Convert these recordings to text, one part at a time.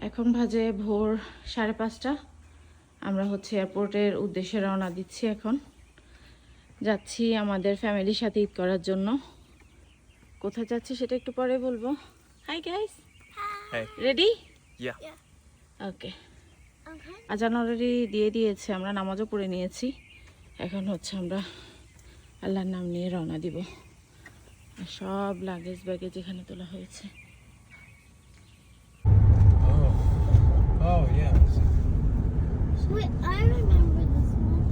এখন বাজে ভোর 5:30। আমরা হচ্ছে এয়ারপোর্টের উদ্দেশ্যে রওনা দিচ্ছি। এখন যাচ্ছি আমাদের ফ্যামিলির সাথে ঈদ করার জন্য। কোথায় যাচ্ছি সেটা একটু পরে বলবো। Hi guys, ready? ওকে। আজান অলরেডি দিয়ে দিয়েছে, আমরা নামাজও পড়ে নিয়েছি। এখন হচ্ছে আমরা আল্লাহর নাম নিয়ে রওনা দিব। সব লাগেজ ব্যাগেজ এখানে তোলা হয়েছে। Oh yeah. Wait, I remember this one.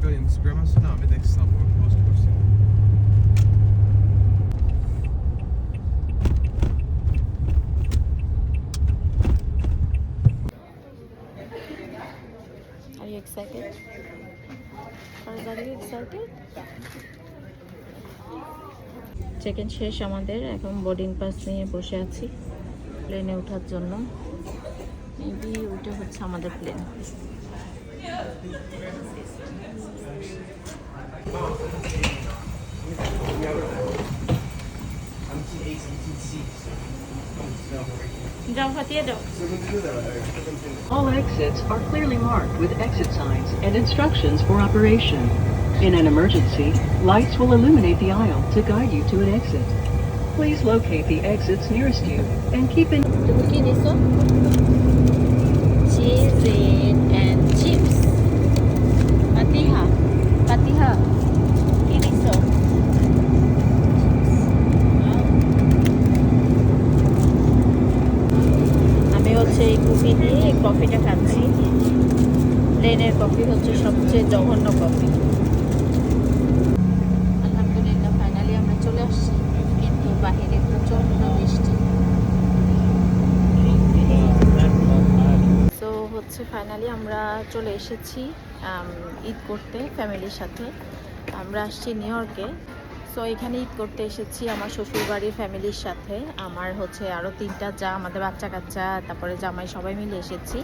Böyle Instagram'a sana bir de İstanbul'a post kursun. Are you excited? Are you excited? Check in শেষ আমাদের, এখন বোর্ডিং পাস নিয়ে বসে আছি প্লেনে ওঠার জন্য। মেবি ওইটা হচ্ছে আমাদের প্লেন। যাও ফাটিয়ে দাও। All exits are clearly marked with exit signs and instructions for operation. In an emergency, lights will illuminate the aisle to guide you to an exit. Please locate the exits nearest you and keep in... কি দিছো? Cheese and chips. Fatiha. Fatiha. কি দিছো? আমি হচ্ছে এই coffee দিয়ে কফিটা খাচ্ছি। প্লেনের কফি হচ্ছে সবচেয়ে জঘন্য কফি। আলহামদুলিল্লাহ ফাইনালি আমরা চলে আসছি, কিন্তু বাহিরে প্রচন্ড বৃষ্টি। তো হচ্ছে ফাইনালি আমরা চলে এসেছি ঈদ করতে ফ্যামিলির সাথে। আমরা আসছি নিউ ইয়র্কে। সো এখানে ঈদ করতে এসেছি আমার শ্বশুরবাড়ির ফ্যামিলির সাথে। আমার হচ্ছে আরও 3টা যা, আমাদের বাচ্চা কাচ্চা, তারপরে জামাই, সবাই মিলে এসেছি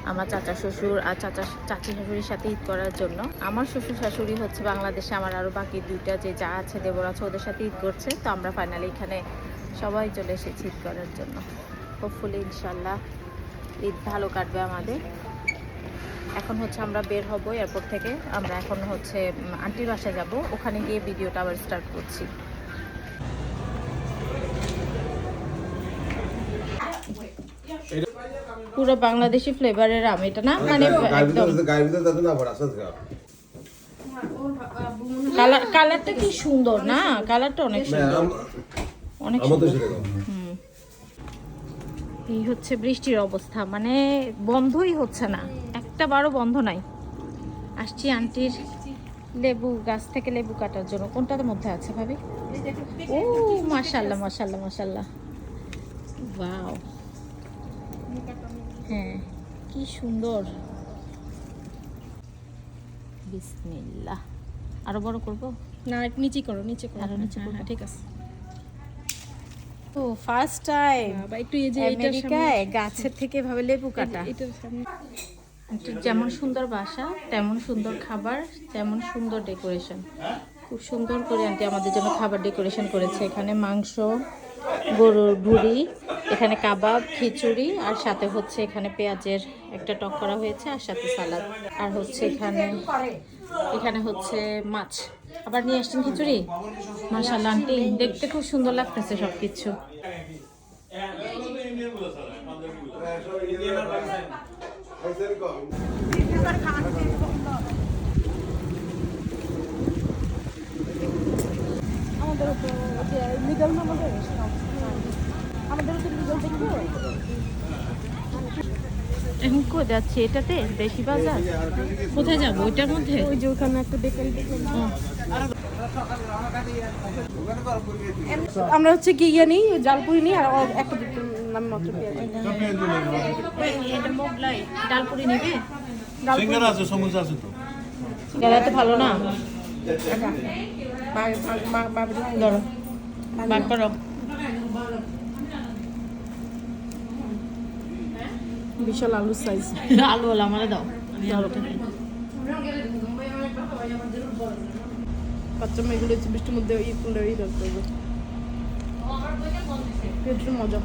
আমার চাচা শ্বশুর আর চাচি শাশুড়ির সাথে ঈদ করার জন্য। আমার শ্বশুর শাশুড়ি হচ্ছে বাংলাদেশে, আমার আরও বাকি 2টা যে যা আছে, দেবর আছে, ওদের সাথে ঈদ করছে। তো আমরা ফাইনালি এখানে সবাই চলে এসেছি ঈদ করার জন্য। হোপফুলি ইনশাল্লাহ ঈদ ভালো কাটবে আমাদের। এখন হচ্ছে আমরা বের হব এয়ারপোর্ট থেকে। আমরা এখন হচ্ছে আন্টির বাসায় যাব, ওখানে গিয়ে ভিডিওটা আবার স্টার্ট করছি। পুরো বাংলাদেশি ফ্লেভারের আম এটা না, মানে একদম কালারটা কি সুন্দর না, কালারটা অনেক সুন্দর, অনেক সুন্দর। এই হচ্ছে বৃষ্টির অবস্থা, মানে বন্ধই হচ্ছে না, একটা বারও বন্ধ নাই। আসছি আন্টির লেবু গাছ থেকে লেবু কাটার জন্য। কোনটার মধ্যে আছে ভাবি? ও মাশাআল্লাহ মাশাআল্লাহ মাশাআল্লাহ, ওয়াও, হ্যাঁ কি সুন্দর। বিসমিল্লাহ। আরো বড় করব না, নিচে করো, নিচে করো, আরো নিচে করব, ঠিক আছে। ও ফার্স্ট টাইম বাবা একটু এই যে আমেরিকায় গাছের থেকে এভাবে লেবু কাটা। এটার সামনে যেমন সুন্দর বাসা, তেমন সুন্দর খাবার, তেমন সুন্দর ডেকোরেশন। খুব সুন্দর করে আন্টি আমাদের জন্য খাবার ডেকোরেশন করেছে। এখানে মাংস, গরুর ভুড়ি, এখানে কাবাব, খিচুড়ি, আর সাথে হচ্ছে এখানে পেঁয়াজের একটা টক করা হয়েছে, আর সাথে সালাদ, আর হচ্ছে এখানে হচ্ছে মাছ। আবার নিয়ে আসছেন খিচুড়ি। মাশাআল্লাহ আন্টি, দেখতে খুব সুন্দর লাগতেছে সবকিছু। আমাদের লিগাল আমাদের লিগাল দেখবো। এখন কোথায় যাচ্ছি? এটাতে বেশি বাজার? কোথায় যাবো? ওইটার মধ্যে? ওই যে ওখানে একটা বেকারি। আমরা হচ্ছে কি ইয়ে নিই, জালপুরি নিই, আর একটা নাম মাত্র পেঁয়াজ। এটা মোগলাই ডালপুরি নেবে? সিঙ্গারা আছে, সমুচা আছে তো। সিঙ্গারা তো ভালো না, ধরো বাদ করো। বিশাল আলু সাইজ। আলু হলো আমারে দাও, আমি আলুটা খাই। বাচ্চা মেয়েগুলো হচ্ছে বৃষ্টির মধ্যে ইয়ে করলে এই করবো, মজা।